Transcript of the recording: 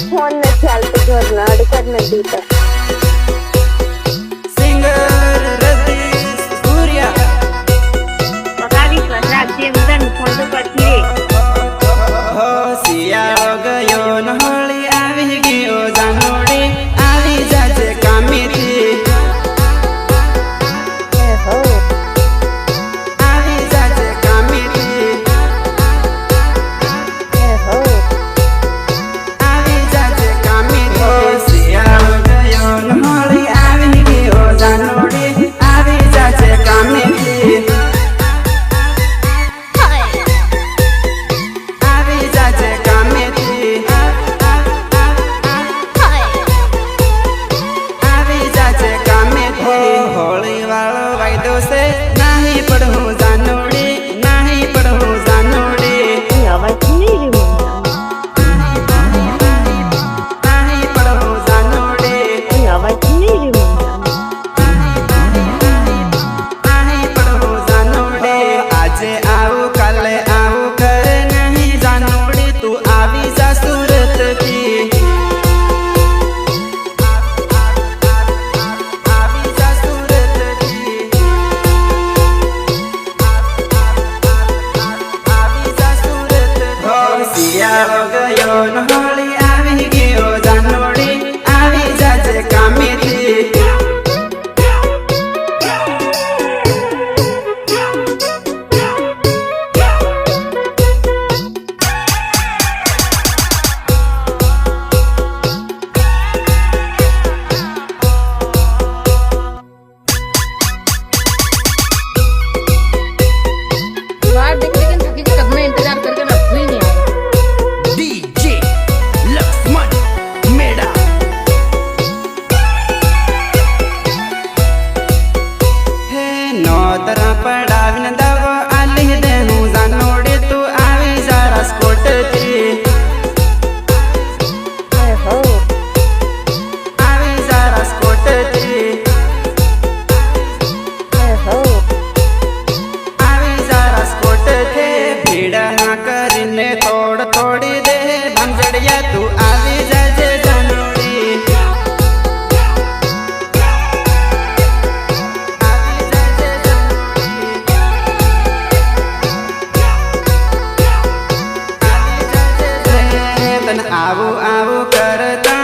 phone નથી હાલતો ઘરના અડકર નથી તો સિંગર રતીશ સૂર્યા પગાવી સ્વરાજ જે ઉદન ફોન તો કરતી હો શિયાળો ગયો ન હોળી આવી ગયો જાનોડી આવી જાજે કામેથી હો આવી જાજે કામેથી હો આવી જાજે કામેથી શિયાળો ગયો ન હોળી આવી ગયો જાનોડી આવી જાજે કામેથી આવી જાજે કામેથી આવી જાજે કામેથી હોળી વાળો વાયદો છે નહીં પડું જાનોડી નહીં પડું જાનોડી અવાજ નહીં રહ્યો નહીં પડું જાનોડી અવાજ નહીં રહ્યો નહીં પડું જાનોડી આજે આવું કાલે આવું કરે નહીં જાનોડી તું આવી જા સુરતથી આવી જા સુરતથી આવી જા સુરતથી શિયાળો ગયો ન હોળી આવી ગયો જાનોડી આવી જાજે કામેથી बाहर देखने के थकी से कब मैं इंतजार करके रख ही नहीं आया डीजे लक्ष्मण मेड़ा हे नोतरा पडावीन दव आली देहू जानोडी तू आवी जा राजकोटથી હો आवी जा राजकोटથી હો आवी जा राजकोटથી भीड़ ना કરીને તોડી દે ભંજડિયા તું આવી જાજે જાનોડી આવી જાજે જાનોડી આવી જાજે તને આવું આવું કરતા